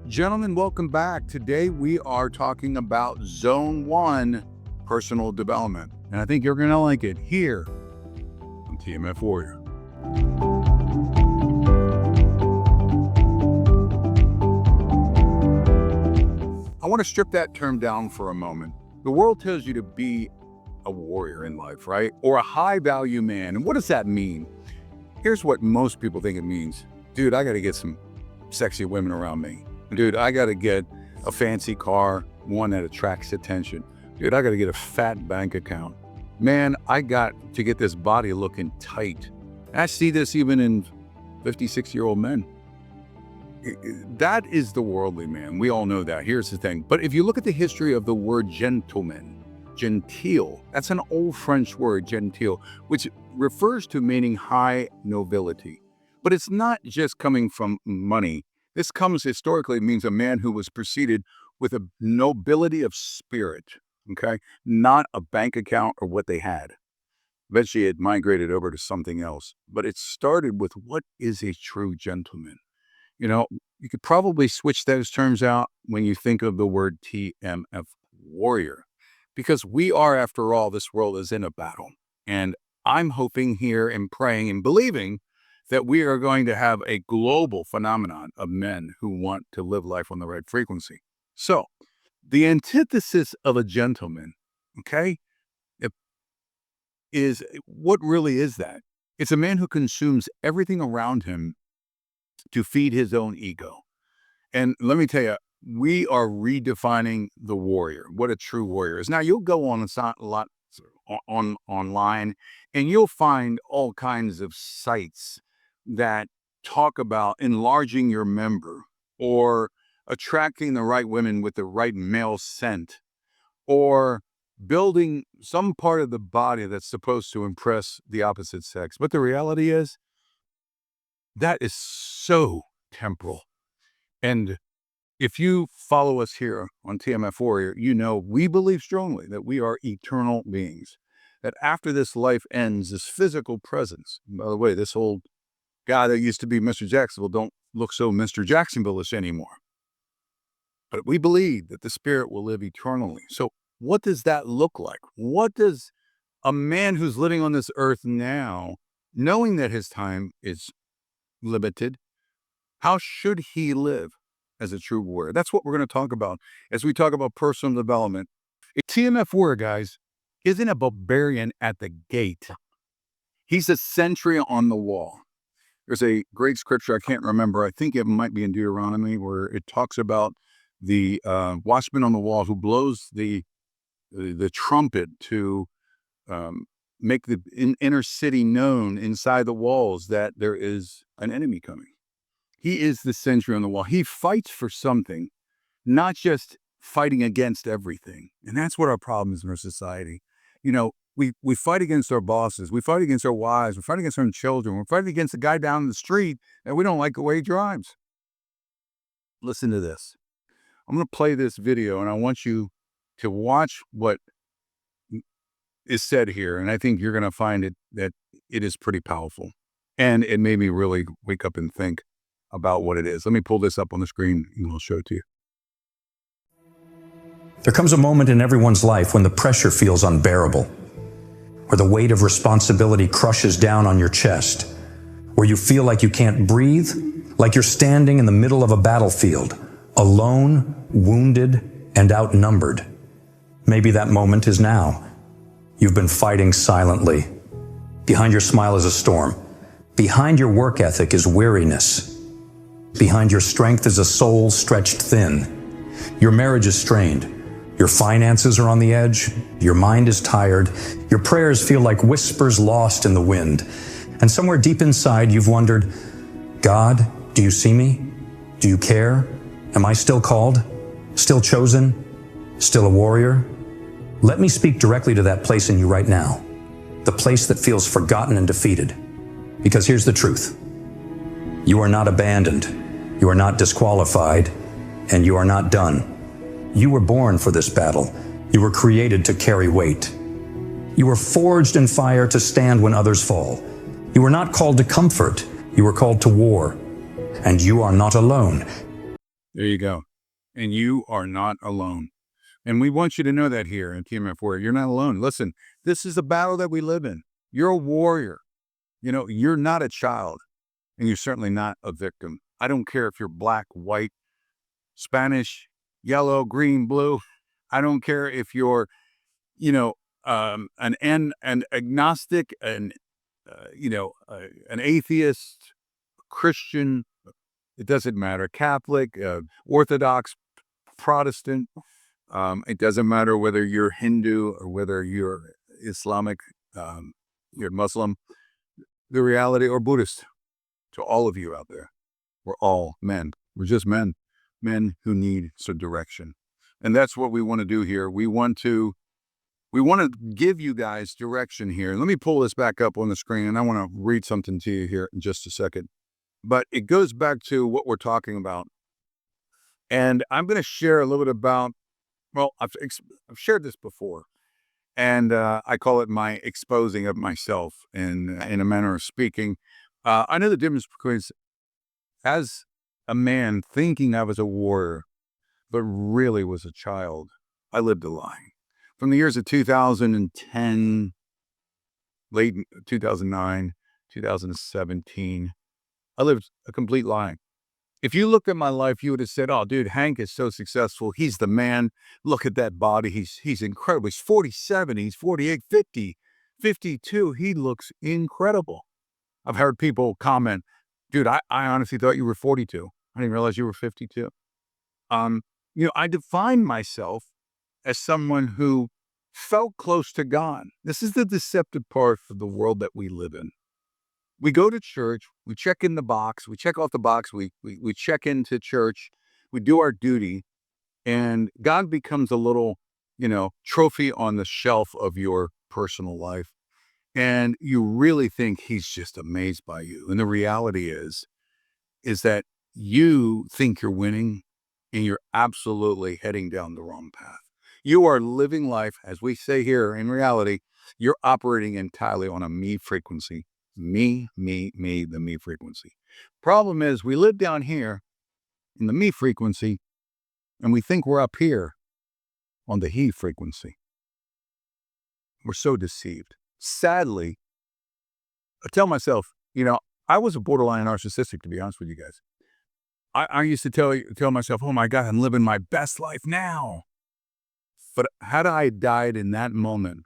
Gentlemen, welcome back. Today we are talking about Zone 1 personal development. And I think you're going to like it here on TMF Warrior. I want to strip that term down for a moment. The world tells you to be a warrior in life, right? Or a high value man. And what does that mean? Here's what most people think it means. Dude, I got to get some sexy women around me. Dude, I got to get a fancy car, one that attracts attention. Dude, I got to get a fat bank account. Man, I got to get this body looking tight. I see this even in 56-year-old men. That is the worldly man. We all know that. Here's the thing. But if you look at the history of the word gentleman, genteel, that's an old French word, genteel, which refers to meaning high nobility. But it's not just coming from money. This comes historically, means a man who was preceded with a nobility of spirit, okay? Not a bank account or what they had. Eventually it migrated over to something else. But it started with what is a true gentleman? You know, you could probably switch those terms out when you think of the word TMF Warrior. Because we are, after all, this world is in a battle. And I'm hoping here and praying and believing that we are going to have a global phenomenon of men who want to live life on the right frequency. So, the antithesis of a gentleman, okay, is what really is that? It's a man who consumes everything around him to feed his own ego. And let me tell you, we are redefining the warrior, what a true warrior is. Now, you'll go on a lot online, and you'll find all kinds of sites that talk about enlarging your member or attracting the right women with the right male scent or building some part of the body that's supposed to impress the opposite sex. But the reality is that is so temporal. And if you follow us here on TMF Warrior, you know we believe strongly that we are eternal beings, that after this life ends, this physical presence, by the way, this old guy that used to be Mr. Jacksonville don't look so Mr. Jacksonville-ish anymore. But we believe that the spirit will live eternally. So what does that look like? What does a man who's living on this earth now, knowing that his time is limited, how should he live as a true warrior? That's what we're going to talk about as we talk about personal development. A TMF warrior, guys, isn't a barbarian at the gate. He's a sentry on the wall. There's a great scripture, I can't remember, I think it might be in Deuteronomy, where it talks about the watchman on the wall who blows the trumpet to make the inner city known inside the walls that there is an enemy coming. He is the sentry on the wall. He fights for something, not just fighting against everything. And that's what our problem is in our society. You know, we fight against our bosses. We fight against our wives. We fight against our children. We're fighting against the guy down the street that we don't like the way he drives. Listen to this. I'm going to play this video, and I want you to watch what is said here. And I think you're going to find that it is pretty powerful. And it made me really wake up and think about what it is. Let me pull this up on the screen, and I'll show it to you. There comes a moment in everyone's life when the pressure feels unbearable, where the weight of responsibility crushes down on your chest, where you feel like you can't breathe, like you're standing in the middle of a battlefield, alone, wounded, and outnumbered. Maybe that moment is now. You've been fighting silently. Behind your smile is a storm. Behind your work ethic is weariness. Behind your strength is a soul stretched thin. Your marriage is strained. Your finances are on the edge. Your mind is tired. Your prayers feel like whispers lost in the wind. And somewhere deep inside, you've wondered, God, do you see me? Do you care? Am I still called? Still chosen? Still a warrior? Let me speak directly to that place in you right now. The place that feels forgotten and defeated. Because here's the truth. You are not abandoned. You are not disqualified. And you are not done. You were born for this battle. You were created to carry weight. You were forged in fire to stand when others fall. You were not called to comfort. You were called to war. And you are not alone. There you go. And you are not alone. And we want you to know that here in TMF Warrior. You're not alone. Listen, this is a battle that we live in. You're a warrior. You're not a child, and you're certainly not a victim. I don't care if you're black, white, Spanish, yellow, green, blue. I don't care if you're, an agnostic, an atheist, Christian. It doesn't matter. Catholic, Orthodox, Protestant. It doesn't matter whether you're Hindu or whether you're Islamic, you're Muslim, the reality, or Buddhist. To all of you out there, we're all men. We're just men who need some direction. And that's what we want to do here. We want to give you guys direction here. Let me pull this back up on the screen, and I want to read something to you here in just a second. But it goes back to what we're talking about. And I'm going to share a little bit about, well, I've shared this before, and I call it my exposing of myself in a manner of speaking. I know the difference between, as a man thinking I was a warrior, but really was a child, I lived a lie. From the years of 2010, late 2009, 2017, I lived a complete lie. If you looked at my life, you would have said, oh, dude, Hank is so successful. He's the man. Look at that body. He's incredible. He's 47. He's 48, 50, 52. He looks incredible. I've heard people comment, dude, I honestly thought you were 42. I didn't realize you were 52. I defined myself as someone who felt close to God. This is the deceptive part of the world that we live in. We go to church, we check in the box, we check off the box, we check into church, we do our duty, and God becomes a little, trophy on the shelf of your personal life. And you really think he's just amazed by you. And the reality is that you think you're winning, and you're absolutely heading down the wrong path. You are living life, as we say here, in reality, you're operating entirely on a me frequency. Me, the me frequency. Problem is, we live down here in the me frequency, and we think we're up here on the he frequency. We're so deceived. Sadly, I tell myself, I was a borderline narcissistic, to be honest with you guys. I used to tell myself, oh my God, I'm living my best life now. But had I died in that moment,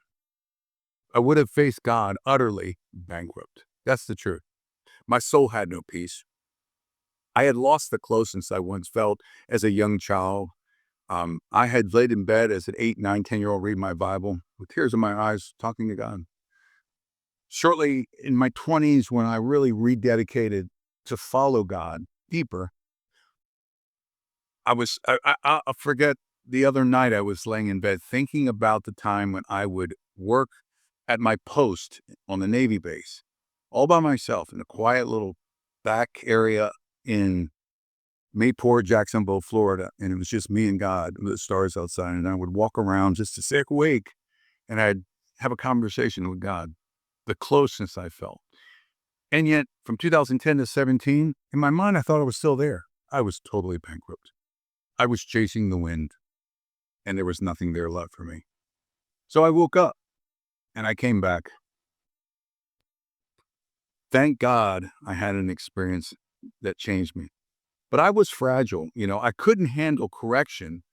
I would have faced God utterly bankrupt. That's the truth. My soul had no peace. I had lost the closeness I once felt as a young child. I had laid in bed as an 8, 9, 10-year-old reading my Bible with tears in my eyes, talking to God. Shortly in my 20s, when I really rededicated to follow God deeper, I forget, the other night I was laying in bed thinking about the time when I would work at my post on the Navy base, all by myself in a quiet little back area in Mayport, Jacksonville, Florida. And it was just me and God with the stars outside. And I would walk around just to stay awake, and I'd have a conversation with God, the closeness I felt. And yet from 2010 to 17, in my mind, I thought I was still there. I was totally bankrupt. I was chasing the wind, and there was nothing there left for me. So I woke up and I came back. Thank God I had an experience that changed me. But I was fragile. I couldn't handle correction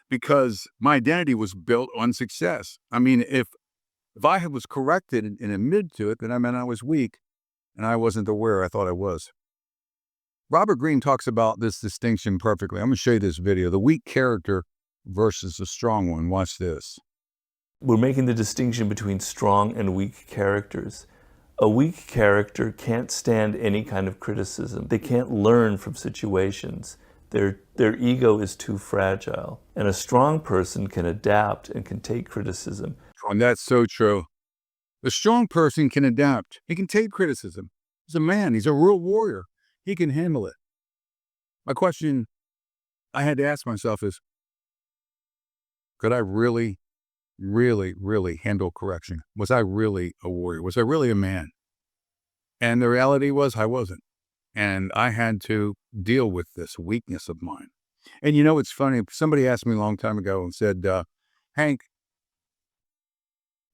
because my identity was built on success. I mean, if I was corrected and admitted to it, then I meant I was weak, and I wasn't aware I thought I was. Robert Greene talks about this distinction perfectly. I'm going to show you this video. The weak character versus the strong one. Watch this. We're making the distinction between strong and weak characters. A weak character can't stand any kind of criticism. They can't learn from situations. Their ego is too fragile. And a strong person can adapt and can take criticism. And that's so true. The strong person can adapt. He can take criticism. He's a man. He's a real warrior. He can handle it. My question I had to ask myself is, could I really handle correction? Was I really a warrior? Was I really a man? And the reality was I wasn't. And I had to deal with this weakness of mine. And you know, it's funny. Somebody asked me a long time ago and said, Hank,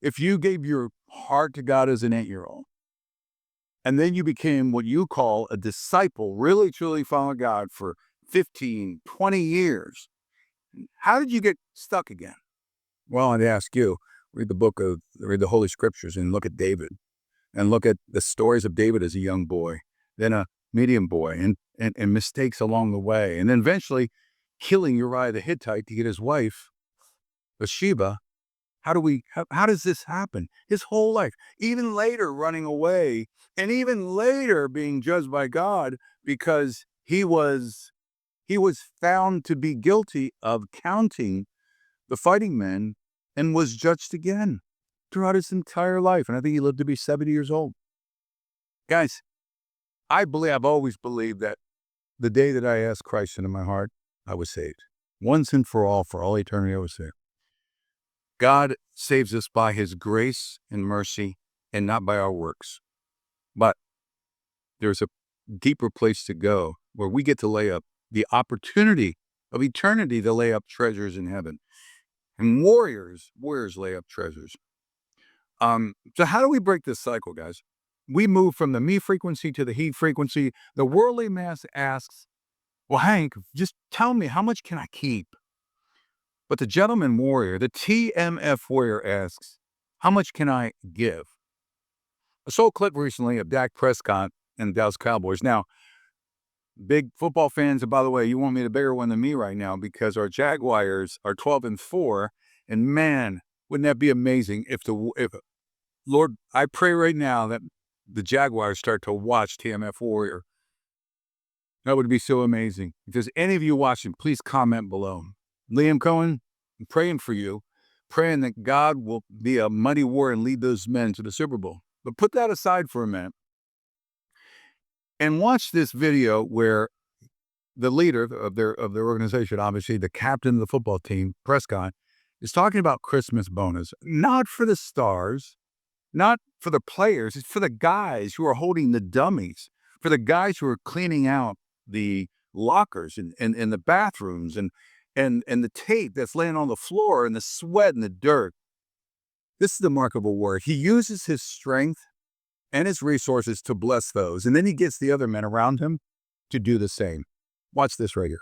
if you gave your heart to God as an 8-year-old, and then you became what you call a disciple, really truly following God for 15, 20 years, how did you get stuck again? Well, I'd ask you, read the Holy Scriptures and look at David and look at the stories of David as a young boy, then a medium boy and mistakes along the way. And then eventually killing Uriah the Hittite to get his wife, Bathsheba. How does this happen? His whole life, even later running away and even later being judged by God because he was found to be guilty of counting the fighting men and was judged again throughout his entire life. And I think he lived to be 70 years old. Guys, I've always believed that the day that I asked Christ into my heart, I was saved. Once and for all eternity, I was saved. God saves us by his grace and mercy and not by our works. But there's a deeper place to go where we get to lay up the opportunity of eternity to lay up treasures in heaven. And warriors lay up treasures. So how do we break this cycle, guys? We move from the me frequency to the he frequency. The worldly mass asks, well, Hank, just tell me, how much can I keep? But the gentleman warrior, the TMF warrior asks, how much can I give? I saw a clip recently of Dak Prescott and Dallas Cowboys. Now, big football fans, and by the way, you want me the bigger one than me right now because our Jaguars are 12-4, and man, wouldn't that be amazing if Lord, I pray right now that the Jaguars start to watch TMF Warrior. That would be so amazing. If there's any of you watching, please comment below. Liam Cohen, I'm praying for you, praying that God will be a mighty warrior and lead those men to the Super Bowl. But put that aside for a minute and watch this video where the leader of their organization, obviously the captain of the football team, Prescott, is talking about Christmas bonus, not for the stars, not for the players, it's for the guys who are holding the dummies, for the guys who are cleaning out the lockers and the bathrooms and the tape that's laying on the floor and the sweat and the dirt. This is the mark of a warrior. He uses his strength and his resources to bless those, and then he gets the other men around him to do the same. Watch this right here.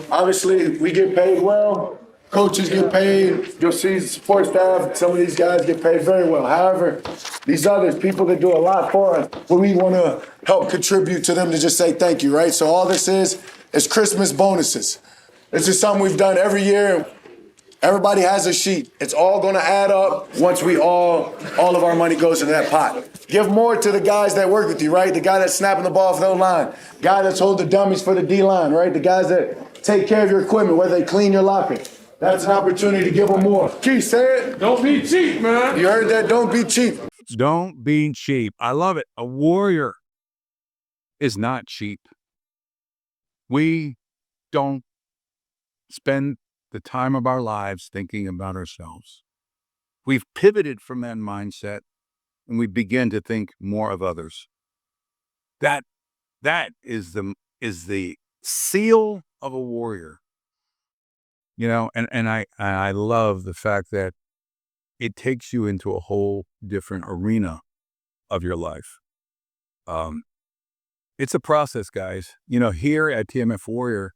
Obviously, we get paid well. Coaches get paid. You'll see support staff, some of these guys get paid very well. However, these others, people that do a lot for us, we want to help contribute to them to just say thank you, right? So all this is Christmas bonuses. This is something we've done every year. Everybody has a sheet. It's all going to add up once all of our money goes into that pot. Give more to the guys that work with you, right? The guy that's snapping the ball for the line. Guy that's holding the dummies for the D-line, right? The guys that take care of your equipment, whether they clean your locker. That's an opportunity to give them more. Keith, say it. Don't be cheap, man. You heard that? Don't be cheap. Don't be cheap. I love it. A warrior is not cheap. We don't spend the time of our lives thinking about ourselves. We've pivoted from that mindset and we begin to think more of others. That is the seal of a warrior. You know, and I love the fact that it takes you into a whole different arena of your life. It's a process, guys. You know, here at TMF Warrior,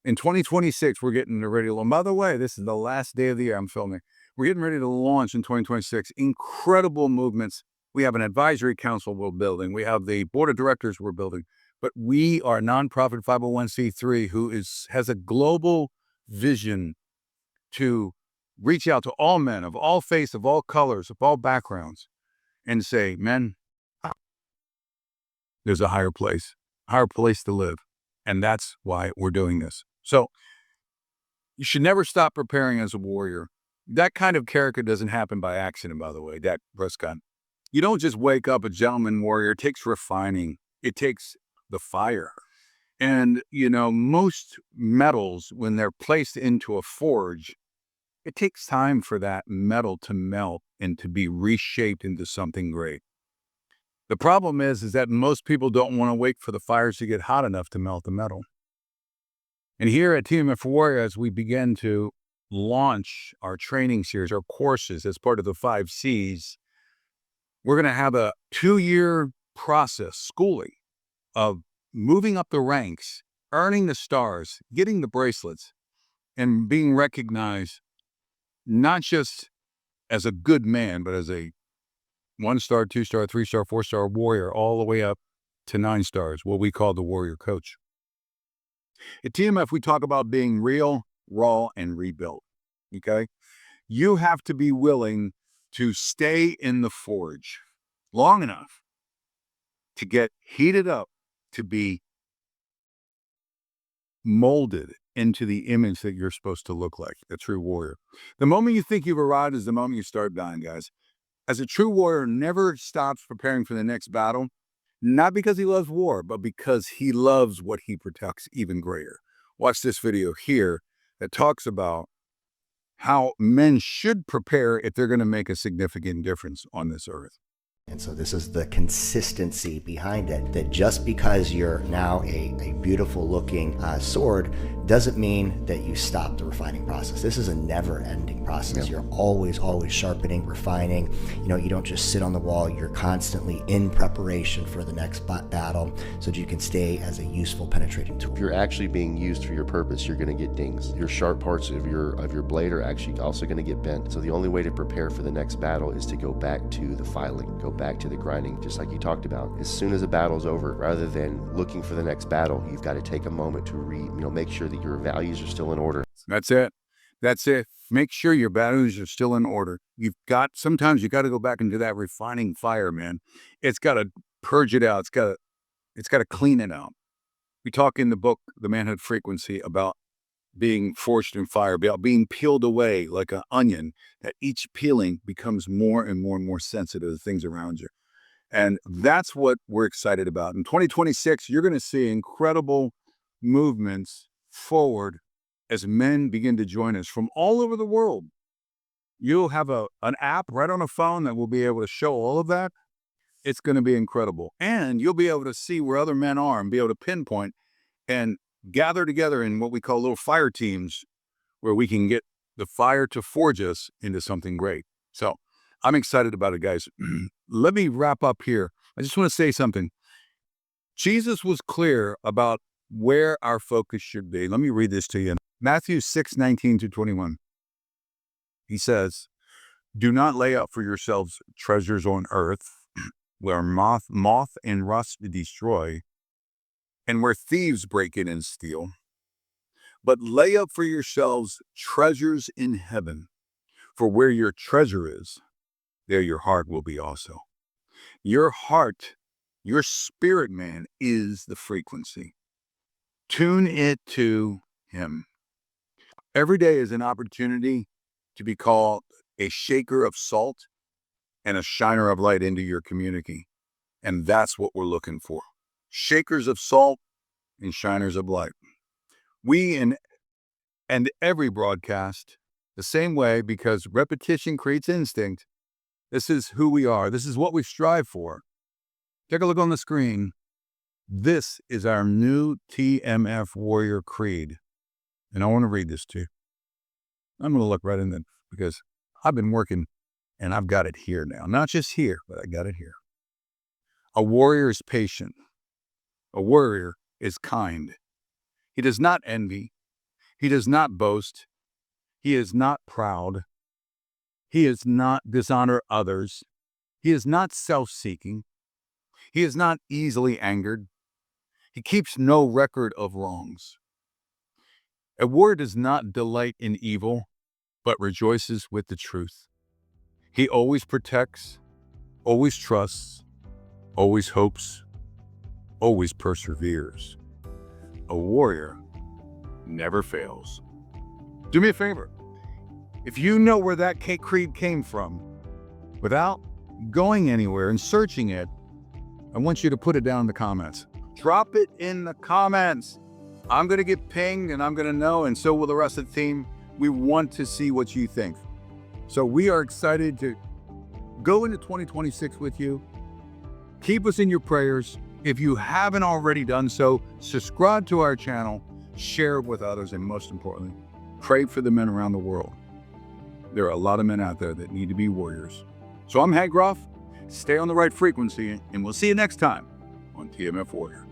in 2026, we're getting ready to launch. By the way, this is the last day of the year I'm filming. We're getting ready to launch in 2026. Incredible movements. We have an advisory council we're building. We have the board of directors we're building. But we are a nonprofit 501c3 who has a global vision to reach out to all men of all faiths, of all colors, of all backgrounds, and say, men, there's a higher place to live. And that's why we're doing this. So you should never stop preparing as a warrior. That kind of character doesn't happen by accident, by the way, Dak Prescott. You don't just wake up a gentleman warrior. It takes refining. It takes the fire. And, you know, most metals, when they're placed into a forge, it takes time for that metal to melt and to be reshaped into something great. The problem is that most people don't want to wait for the fires to get hot enough to melt the metal. And here at TMF Warrior, as we begin to launch our training series, our courses as part of the 5 C's, we're going to have a 2-year process, schooling, of moving up the ranks, earning the stars, getting the bracelets, and being recognized not just as a good man, but as a 1-star, 2-star, 3-star, 4-star warrior, all the way up to 9 stars, what we call the warrior coach. At TMF, we talk about being real, raw, and rebuilt. Okay? You have to be willing to stay in the forge long enough to get heated up, to be molded into the image that you're supposed to look like, a true warrior. The moment you think you've arrived is the moment you start dying, guys. As a true warrior never stops preparing for the next battle, not because he loves war, but because he loves what he protects even greater. Watch this video here that talks about how men should prepare if they're going to make a significant difference on this earth. And so this is the consistency behind it, that just because you're now a beautiful looking sword doesn't mean that you stop the refining process. This is a never ending process. You're always sharpening, refining. You don't just sit on the wall. You're constantly in preparation for the next battle so that you can stay as a useful penetrating tool. If you're actually being used for your purpose, you're going to get dings. Your sharp parts of your blade are actually also going to get bent. So the only way to prepare for the next battle is to go back to the filing, go back to the grinding, just like you talked about. As soon as a battle's over, rather than looking for the next battle, you've got to take a moment to make sure that your values are still in order. That's it. That's it. Make sure your values are still in order. Sometimes you got to go back into that refining fire, man. It's got to purge it out. It's got to clean it out. We talk in the book, The Manhood Frequency, about being forged in fire, about being peeled away like an onion, that each peeling becomes more and more and more sensitive to the things around you. And that's what we're excited about. In 2026, you're going to see incredible movements forward as men begin to join us from all over the world. You'll have an app right on a phone that will be able to show all of that. It's going to be incredible. And you'll be able to see where other men are and be able to pinpoint and gather together in what we call little fire teams, where we can get the fire to forge us into something great. So I'm excited about it, guys. Let me wrap up here. I just want to say something. Jesus was clear about where our focus should be. Let me read this to you. Matthew 6:19-21. He says, "Do not lay up for yourselves treasures on earth, where moth and rust destroy, and where thieves break in and steal. But lay up for yourselves treasures in heaven, for where your treasure is, there your heart will be also." Your heart, your spirit, man, is the frequency. Tune it to him. Every day is an opportunity to be called a shaker of salt and a shiner of light into your community. And that's what we're looking for. Shakers of salt and shiners of light. We and every broadcast, the same way, because repetition creates instinct. This is who we are. This is what we strive for. Take a look on the screen. This is our new TMF Warrior Creed. And I want to read this to you. I'm going to look right in there because I've been working and I've got it here now. Not just here, but I got it here. A warrior is patient. A warrior is kind. He does not envy. He does not boast. He is not proud. He does not dishonor others. He is not self-seeking. He is not easily angered. He keeps no record of wrongs. A warrior does not delight in evil, but rejoices with the truth. He always protects, always trusts, always hopes, always perseveres. A warrior never fails. Do me a favor. If you know where that creed came from, without going anywhere and searching it, I want you to put it down in the comments. Drop it in the comments. I'm going to get pinged and I'm going to know, and so will the rest of the team. We want to see what you think. So we are excited to go into 2026 with you. Keep us in your prayers. If you haven't already done so, subscribe to our channel. share it with others, and most importantly, pray for the men around the world. There are a lot of men out there that need to be warriors. So I'm Hank Groff. Stay on the right frequency, and we'll see you next time on TMF Warrior.